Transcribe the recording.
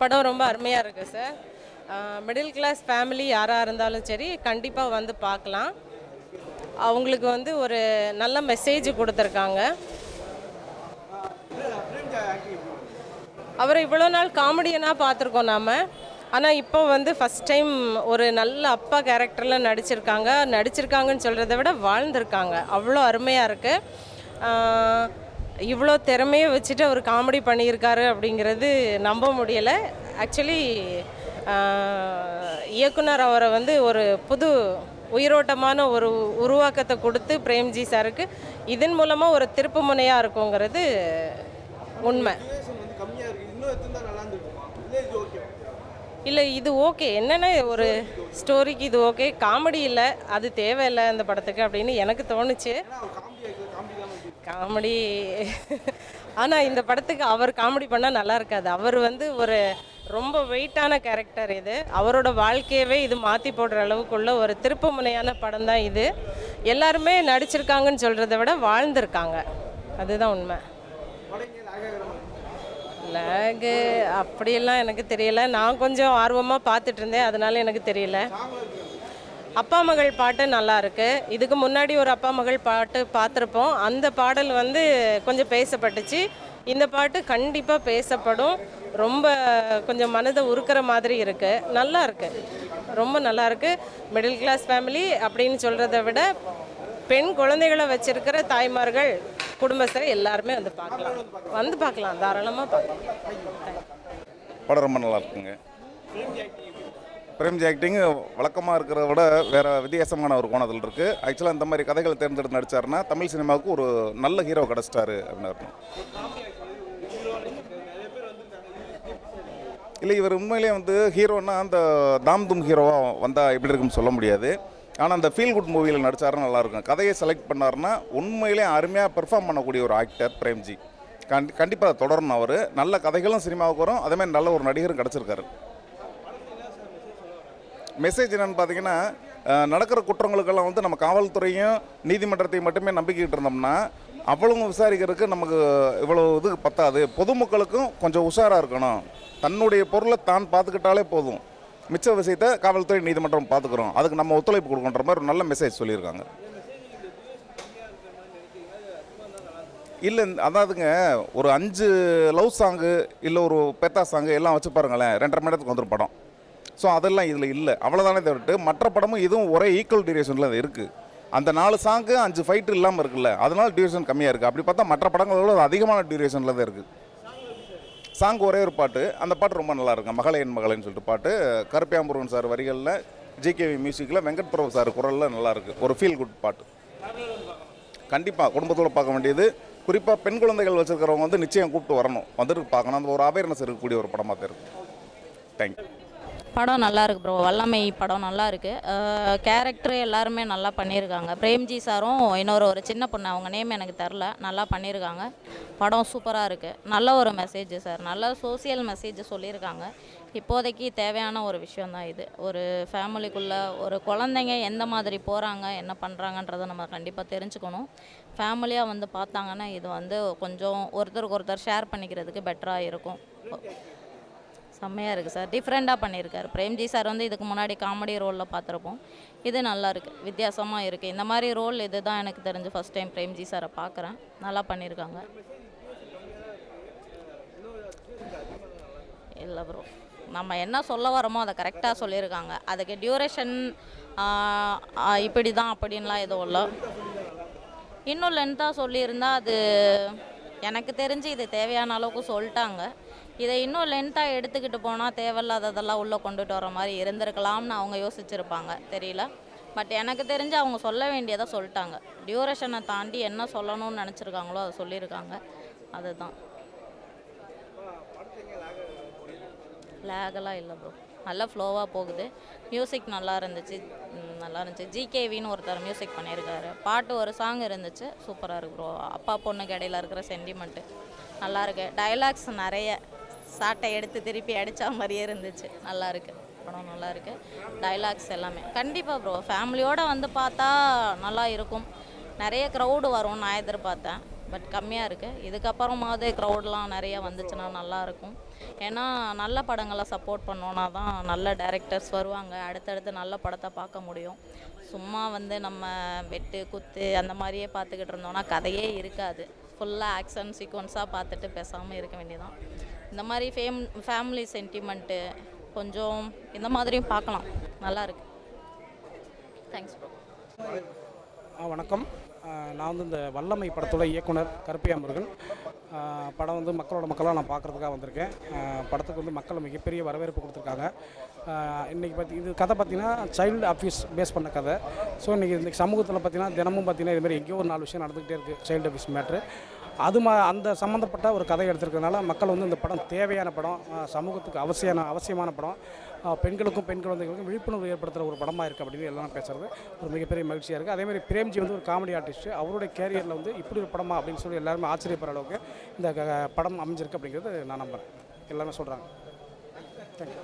படம் ரொம்ப அருமையாக இருக்குது சார். மிடில் கிளாஸ் ஃபேமிலி யாராக இருந்தாலும் சரி கண்டிப்பாக வந்து பார்க்கலாம். அவங்களுக்கு வந்து ஒரு நல்ல மெசேஜ் கொடுத்துருக்காங்க. அவரை இவ்வளோ நாள் காமெடியனாக பார்த்துருக்கோம் நாம். ஆனால் இப்போ வந்து ஃபஸ்ட் டைம் ஒரு நல்ல அப்பா கேரக்டரில் நடிச்சிருக்காங்கன்னு சொல்கிறத விட வாழ்ந்திருக்காங்க. அவ்வளோ அருமையாக இருக்குது. இவ்வளோ திறமையை வச்சுட்டு அவர் காமெடி பண்ணியிருக்காரு அப்படிங்கிறது நம்ப முடியலை. ஆக்சுவலி இயக்குனர் அவரை வந்து ஒரு புது உயிரோட்டமான ஒரு உருவாக்கத்தை கொடுத்து பிரேம்ஜி சாருக்கு இதன் மூலமாக ஒரு திருப்பு முனையாக இருக்குங்கிறது உண்மை. இல்லை, இது ஓகே. என்னென்னா ஒரு ஸ்டோரிக்கு இது ஓகே, காமெடி இல்லை, அது தேவையில்லை அந்த படத்துக்கு அப்படின்னு எனக்கு தோணுச்சு. காமெடி ஆனால் இந்த படத்துக்கு அவர் காமெடி பண்ணால் நல்லா இருக்காது. அவர் வந்து ஒரு ரொம்ப வெயிட்டான கேரக்டர். இது அவரோட வாழ்க்கையவே இது மாற்றி போடுற அளவுக்குள்ள ஒரு திருப்பு முனையான படம் தான் இது. எல்லாருமே நடிச்சிருக்காங்கன்னு சொல்கிறத விட வாழ்ந்திருக்காங்க, அதுதான் உண்மை. லேகு அப்படியெல்லாம் எனக்கு தெரியல. நான் கொஞ்சம் ஆர்வமாக பார்த்துட்டு இருந்தேன், அதனால எனக்கு தெரியல. அப்பா மகள் பாட்டு நல்லா இருக்கு. இதுக்கு முன்னாடி ஒரு அப்பா மகள் பாட்டு பார்த்துருப்போம். அந்த பாடல் வந்து கொஞ்சம் பேசப்பட்டுச்சு. இந்த பாட்டு கண்டிப்பாக பேசப்படும். ரொம்ப கொஞ்சம் மனதை உருக்கிற மாதிரி இருக்குது. நல்லா இருக்குது, ரொம்ப நல்லா இருக்குது. மிடில் கிளாஸ் ஃபேமிலி அப்படின்னு சொல்கிறத விட பெண் குழந்தைகளை வச்சிருக்கிற தாய்மார்கள், குடும்பஸ்தர் எல்லாருமே வந்து பார்க்கலாம், தாராளமாக பார்க்கலாம். படம் ரொம்ப நல்லா இருக்குங்க. பிரேம்ஜி ஆக்டிங் வழக்கமாக இருக்கிறத விட வேறு வித்தியாசமான ஒரு கோணத்தில் இருக்குது. ஆக்சுவலாக இந்த மாதிரி கதைகள் தேர்ந்தெடுத்து நடித்தாருன்னா தமிழ் சினிமாவுக்கு ஒரு நல்ல ஹீரோ கிடச்சிட்டாரு அப்படின்னு இருக்கும். இல்லை, இவர் உண்மையிலேயே வந்து ஹீரோன்னா அந்த தாம் தும் ஹீரோவாக வந்தால் எப்படி இருக்குன்னு சொல்ல முடியாது. ஆனால் அந்த ஃபீல் குட் மூவியில் நடித்தாருன்னா நல்லாயிருக்கும். கதையை செலக்ட் பண்ணாருன்னா உண்மையிலே அருமையாக பெர்ஃபார்ம் பண்ணக்கூடிய ஒரு ஆக்டர் பிரேம்ஜி. கண்டிப்பாக தொடரணும். அவர் நல்ல கதைகளும் சினிமாவுக்கு வரும், அதேமாதிரி நல்ல ஒரு நடிகரும் கிடச்சிருக்காரு. மெசேஜ் என்னென்னு பார்த்தீங்கன்னா, நடக்கிற குற்றங்களுக்கெல்லாம் வந்து நம்ம காவல்துறையும் நீதிமன்றத்தையும் மட்டுமே நம்பிக்கிட்டு இருந்தோம்னா அவ்வளவு விசாரிக்கிறதுக்கு நமக்கு இவ்வளோ இது பத்தாது. பொதுமக்களுக்கும் கொஞ்சம் உஷாராக இருக்கணும். தன்னுடைய பொருளை தான் பார்த்துக்கிட்டாலே போதும், மிச்ச விஷயத்தை காவல்துறை நீதிமன்றம் பார்த்துக்கிறோம், அதுக்கு நம்ம ஒத்துழைப்பு கொடுக்குன்ற மாதிரி ஒரு நல்ல மெசேஜ் சொல்லியிருக்காங்க. இல்லை, அதாவதுங்க ஒரு 5 லவ் சாங்கு இல்லை ஒரு பெத்தா சாங்கு எல்லாம் வச்சு பாருங்களேன், 2.5 மணி நேரத்துக்கு வந்துடும் படம். ஸோ அதெல்லாம் இதில் இல்லை, அவ்வளோதானே தவிர்த்து மற்ற படமும் இதுவும் ஒரே ஈக்குவல் டியூரேஷனில் அது இருக்குது. அந்த 4 சாங்கு 5 ஃபைட்டு இல்லாமல் இருக்குல்ல, அதனால டியூரேஷன் கம்மியாக இருக்குது. அப்படி பார்த்தா மற்ற படங்களோட அதிகமான டியூரேஷனில் தான் இருக்குது. சாங் ஒரே ஒரு பாட்டு, அந்த பாட்டு ரொம்ப நல்லா இருக்கும். மகளே என் மகளேன்னு சொல்லிட்டு பாட்டு, கருப்பியாம்புருவன் சார் வரிகளில், ஜிகேவி மியூசிக்கில், வெங்கட் பிரபு சார் குரலில் நல்லாயிருக்கு. ஒரு ஃபீல் குட் பாட்டு. கண்டிப்பாக குடும்பத்தோடு பார்க்க வேண்டியது. குறிப்பாக பெண் குழந்தைகள் வச்சுருக்கிறவங்க வந்து நிச்சயம் கூப்பிட்டு வரணும், வந்துட்டு பார்க்கணும். அந்த ஒரு அவேர்னஸ் இருக்கக்கூடிய ஒரு படமாக தான் இருக்குது. தேங்க்யூ. படம் நல்லா இருக்குது ப்ரோ. வல்லமை படம் நல்லா இருக்குது. கேரக்டரு எல்லாருமே நல்லா பண்ணியிருக்காங்க. பிரேம்ஜி சாரும் ஒரு சின்ன பொண்ணு, அவங்க நேம் எனக்கு தெரில, நல்லா பண்ணியிருக்காங்க. படம் சூப்பராக இருக்குது. நல்ல ஒரு மெசேஜ் சார், நல்ல சோசியல் மெசேஜ் சொல்லியிருக்காங்க. இப்போதைக்கு தேவையான ஒரு விஷயந்தான் இது. ஒரு ஃபேமிலிக்குள்ளே ஒரு குழந்தைங்க எந்த மாதிரி போகிறாங்க, என்ன பண்ணுறாங்கன்றதை நம்ம கண்டிப்பாக தெரிஞ்சுக்கணும். ஃபேமிலியாக வந்து பார்த்தாங்கன்னா இது வந்து கொஞ்சம் ஒருத்தருக்கு ஒருத்தர் ஷேர் பண்ணிக்கிறதுக்கு பெட்டராக இருக்கும். செம்மையாக இருக்குது சார், டிஃப்ரெண்ட்டாக பண்ணியிருக்காரு. பிரேம்ஜி சார் வந்து இதுக்கு முன்னாடி காமெடி ரோலில் பார்த்துருப்போம். இது நல்லா இருக்குது, வித்தியாசமாக இருக்குது. இந்த மாதிரி ரோல் இது தான் எனக்கு தெரிஞ்சு ஃபஸ்ட் டைம் பிரேம்ஜி சாரை பார்க்குறேன். நல்லா பண்ணியிருக்காங்க. இல்லை ப்ரோ, நம்ம என்ன சொல்ல வரோமோ அதை கரெக்டாக சொல்லியிருக்காங்க. அதுக்கு டியூரேஷன் இப்படி தான் அப்படின்லாம் எதுவும் இல்லை. இன்னும் லென்த்தாக சொல்லியிருந்தால் அது எனக்கு தெரிஞ்சு இது தேவையான அளவுக்கு சொல்லிட்டாங்க. இதை இன்னும் லென்த்தாக எடுத்துக்கிட்டு போனால் தேவையில்லாததெல்லாம் உள்ளே கொண்டுட்டு வர மாதிரி இருந்திருக்கலாம்னு அவங்க யோசிச்சுருப்பாங்க, தெரியல. பட் எனக்கு தெரிஞ்சு அவங்க சொல்ல வேண்டியதை சொல்லிட்டாங்க. டியூரேஷனை தாண்டி என்ன சொல்லணும்னு நினச்சிருக்காங்களோ அதை சொல்லியிருக்காங்க. அதுதான். லேகெல்லாம் இல்லை ப்ரோ, நல்லா ஃப்ளோவாக போகுது. மியூசிக் நல்லா இருந்துச்சு. ஜிகேவின்னு ஒருத்தர் மியூசிக் பண்ணியிருக்காரு. பாட்டு ஒரு சாங் இருந்துச்சு, சூப்பராக இருக்குது ப்ரோ. அப்பா பொண்ணுக்கு இடையில இருக்கிற சென்டிமெண்ட்டு நல்லாயிருக்கு. டைலாக்ஸ் நிறைய சாட்டை எடுத்து திருப்பி அடித்தா மாதிரியே இருந்துச்சு. நல்லாயிருக்கு படம், நல்லாயிருக்கு. டைலாக்ஸ் எல்லாமே கண்டிப்பாக ப்ரோ ஃபேமிலியோடு வந்து பார்த்தா நல்லா இருக்கும். நிறைய க்ரௌடு வரும்னு நான் எதிர்பார்த்தேன். பட் கம்மியாக இருக்குது. இதுக்கப்புறமாவது க்ரௌட்லாம் நிறையா வந்துச்சுன்னா நல்லாயிருக்கும். ஏன்னா நல்ல படங்களை சப்போர்ட் பண்ணோன்னா தான் நல்ல டைரக்டர்ஸ் வருவாங்க, அடுத்தடுத்து நல்ல படத்தை பார்க்க முடியும். சும்மா வந்து நம்ம வெட்டு குத்து அந்த மாதிரியே பார்த்துக்கிட்டு இருந்தோன்னா கதையே இருக்காது. ஃபுல்லாக ஆக்ஷன் சீக்வன்ஸாக பார்த்துட்டு பேசாமல் இருக்க வேண்டியதான். இந்த மாதிரி ஃபேமிலி சென்டிமெண்ட்டு கொஞ்சம் இந்த மாதிரியும் பார்க்கலாம், நல்லாயிருக்கு. Thanks bro. வணக்கம். நான் வந்து இந்த வல்லமை படத்தோட இயக்குனர் கருப்பையா முருகன். படம் வந்து மக்களாக நான் பார்க்குறதுக்காக வந்திருக்கேன். படத்துக்கு வந்து மக்கள் மிகப்பெரிய வரவேற்பு கொடுத்துருக்காங்க. இன்றைக்கி இது கதை பார்த்திங்கன்னா சைல்டு அப்யூஸ் பேஸ் பண்ண கதை. ஸோ இன்றைக்கி சமூகத்தில் பார்த்திங்கன்னா தினமும் பார்த்திங்கன்னா இதுமாதிரி எங்கேயோ ஒரு 4 விஷயம் நடந்துகிட்டே இருக்குது, சைல்டு அப்யூஸ் மேட்ரு. அந்த சம்மந்தப்பட்ட ஒரு கதை எடுத்துருக்கிறதுனால மக்கள் வந்து இந்த படம் தேவையான படம், சமூகத்துக்கு அவசியமான படம், பெண்களுக்கும் பெண் குழந்தைகளுக்கும் விழிப்புணர்வு ஏற்படுத்துகிற ஒரு படமாக இருக்குது அப்படின்னு எல்லாம் பேசுகிறது ஒரு மிகப்பெரிய மகிழ்ச்சியாக இருக்குது. அதேமாதிரி பிரேம்ஜி வந்து ஒரு காமெடி ஆர்டிஸ்ட்டு, அவருடைய கேரியரில் வந்து இப்படி ஒரு படமா அப்படின்னு சொல்லி எல்லாருமே ஆச்சரியப்படுற அளவுக்கு இந்த படம் அமைஞ்சிருக்கு அப்படிங்கிறது நான் நம்புகிறேன். எல்லாமே சொல்கிறாங்க. தேங்க்யூ.